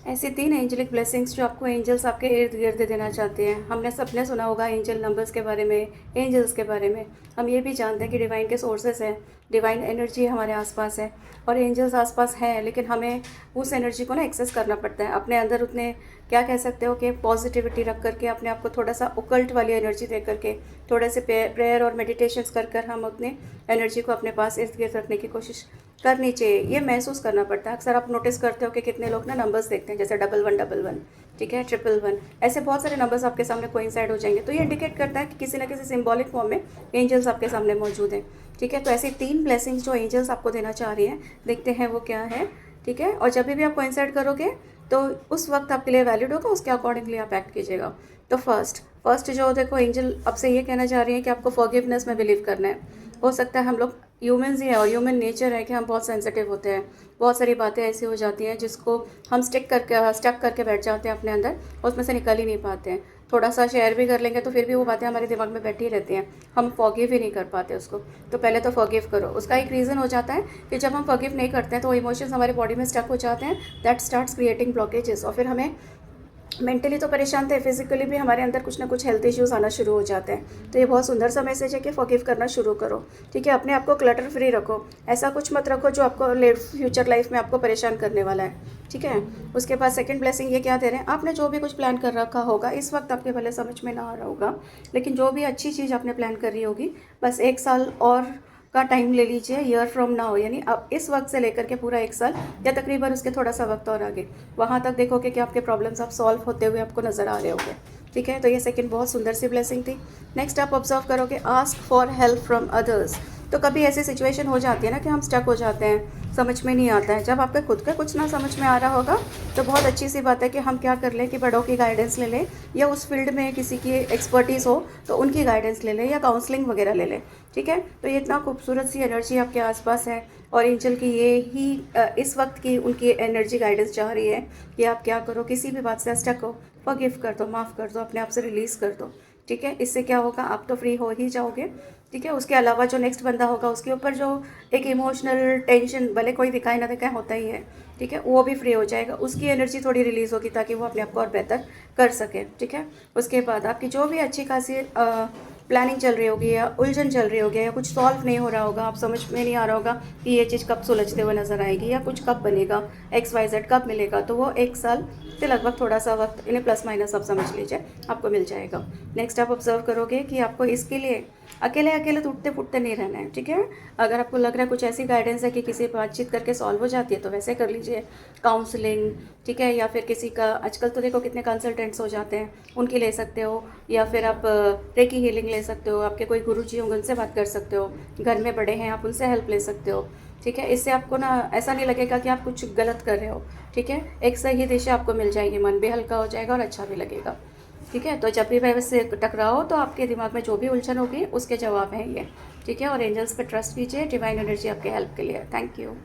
ऐसी 3 angelic blessings जो आपको एंजल्स आपके इर्द गिर्द देना चाहते हैं। हमने सबने सुना होगा एंजल नंबर्स के बारे में, एंजल्स के बारे में। हम ये भी जानते हैं कि डिवाइन के सोर्सेस हैं, डिवाइन एनर्जी हमारे आसपास है और एंजल्स आसपास हैं, लेकिन हमें उस एनर्जी को ना एक्सेस करना पड़ता है। अपने अंदर उतने क्या कह सकते हो कि पॉजिटिविटी रख करके, अपने आप को थोड़ा सा ओकल्ट वाली एनर्जी दे करके, थोड़े से प्रेयर और मेडिटेशंस कर कर हम अपने एनर्जी को अपने पास इर्द गिर्द रखने की कोशिश करनी चाहिए। ये महसूस करना पड़ता है। अक्सर आप नोटिस करते हो कि कितने लोग ना नंबर्स देखते हैं, जैसे 1111, ठीक है, 111, ऐसे बहुत सारे नंबर्स आपके सामने कोइंसाइड हो जाएंगे, तो ये इंडिकेट करता है कि किसी ना किसी सिंबॉलिक फॉर्म में एंजल्स आपके सामने मौजूद हैं। ठीक है, तो ऐसी 3 ब्लेसिंग्स जो एंजल्स आपको देना चाह रही हैं, देखते हैं वो क्या है। ठीक है, और जब भी आप कोइंसाइड करोगे तो उस वक्त आपके लिए वैलिड होगा, उसके अकॉर्डिंगली आप एक्ट कीजिएगा। तो फर्स्ट जो देखो एंजल अब से ये कहना चाह रही है कि आपको फॉरगिवनेस में बिलीव करना है। हो सकता है हम लोग ह्यूमंस ही है और ह्यूमन नेचर है कि हम बहुत सेंसिटिव होते हैं। बहुत सारी बातें ऐसी हो जाती हैं जिसको हम स्टक करके बैठ जाते हैं अपने अंदर और उसमें से निकल ही नहीं पाते हैं। थोड़ा सा शेयर भी कर लेंगे तो फिर भी वो बातें हमारे दिमाग में बैठी रहती हैं, हम फॉरगिव ही नहीं कर पाते उसको। तो पहले तो फॉरगिव करो। उसका एक रीज़न हो जाता है कि जब हम फॉरगिव नहीं करते हैं तो वो इमोशंस हमारे बॉडी में स्टक हो जाते हैं, दैट स्टार्ट्स क्रिएटिंग ब्लॉकेजेस, और फिर हमें मेंटली तो परेशान थे, फिजिकली भी हमारे अंदर कुछ ना कुछ हेल्थ इश्यूज आना शुरू हो जाते हैं। तो ये बहुत सुंदर सा मैसेज है कि फॉरगिव करना शुरू करो। ठीक है, अपने आप को क्लटर फ्री रखो, ऐसा कुछ मत रखो जो आपको फ्यूचर लाइफ में आपको परेशान करने वाला है। ठीक है, उसके बाद सेकंड ब्लेसिंग ये क्या दे रहे हैं, आपने जो भी कुछ प्लान कर रखा होगा, इस वक्त आपके भले समझ में ना आ रहा होगा, लेकिन जो भी अच्छी चीज़ आपने प्लान कर रही होगी, बस 1 साल और का टाइम ले लीजिए, ईयर फ्रॉम नाउ, यानी अब इस वक्त से लेकर के पूरा 1 साल या तकरीबन उसके थोड़ा सा वक्त और आगे, वहाँ तक देखोगे कि आपके प्रॉब्लम्स आप सॉल्व होते हुए आपको नज़र आ रहे होंगे। ठीक है, तो ये सेकंड बहुत सुंदर सी ब्लेसिंग थी। नेक्स्ट आप ऑब्जर्व करोगे, ask for help from others. तो कभी ऐसी सिचुएशन हो जाती है ना कि हम स्टक हो जाते हैं, समझ में नहीं आता है। जब आपके खुद का कुछ ना समझ में आ रहा होगा तो बहुत अच्छी सी बात है कि हम क्या कर लें कि बड़ों की गाइडेंस ले लें, या उस फील्ड में किसी की एक्सपर्टीज़ हो तो उनकी गाइडेंस ले लें, या काउंसलिंग वगैरह ले लें। ठीक है, तो ये इतना खूबसूरत सी एनर्जी आपके आसपास है और एंजल की ये ही इस वक्त की उनकी एनर्जी गाइडेंस चाह रही है कि आप क्या करो, किसी भी बात से स्टक हो, फॉरगिव कर दो, माफ़ कर दो, अपने आप से रिलीज़ कर दो। ठीक है, इससे क्या होगा, आप तो फ्री हो ही जाओगे। ठीक है, उसके अलावा जो नेक्स्ट बंदा होगा उसके ऊपर जो एक इमोशनल टेंशन, भले कोई दिखाए ना दिखाए, होता ही है। ठीक है, वो भी फ्री हो जाएगा, उसकी एनर्जी थोड़ी रिलीज़ होगी ताकि वो अपने आप को और बेहतर कर सके। ठीक है, उसके बाद आपकी जो भी अच्छी खासी प्लानिंग चल रही होगी या उलझन चल रही होगी या कुछ सॉल्व नहीं हो रहा होगा, आप समझ में नहीं आ रहा होगा कि ये चीज़ कब सुलझते हुए नज़र आएगी या कुछ कब बनेगा, XYZ कब मिलेगा, तो वो 1 साल से लगभग थोड़ा सा वक्त, इन्हें प्लस माइनस आप समझ लीजिए, आपको मिल जाएगा। नेक्स्ट आप ऑब्जर्व करोगे कि आपको इसके लिए अकेले अकेले टूटते फूटते नहीं रहना है। ठीक है, अगर आपको लग रहा है कुछ ऐसी गाइडेंस है कि किसी बातचीत करके सॉल्व हो जाती है तो वैसे कर लीजिए, काउंसलिंग। ठीक है, या फिर किसी का, आजकल तो देखो कितने कंसल्टेंट्स हो जाते हैं, उनकी ले सकते हो, या फिर आप रेकी हीलिंग ले सकते हो, आपके कोई गुरुजी होंगे उनसे बात कर सकते हो, घर में बड़े हैं आप उनसे हेल्प ले सकते हो। ठीक है, इससे आपको ना ऐसा नहीं लगेगा कि आप कुछ गलत कर रहे हो। ठीक है, एक सही दिशा आपको मिल जाएगी, मन भी हल्का हो जाएगा और अच्छा भी लगेगा। ठीक है, तो जब भी वैसे टकराओ तो आपके दिमाग में जो भी उलझन होगी उसके जवाब हैं ये। ठीक है, और एंजल्स पे ट्रस्ट कीजिए, डिवाइन एनर्जी आपके हेल्प के लिए। Thank you.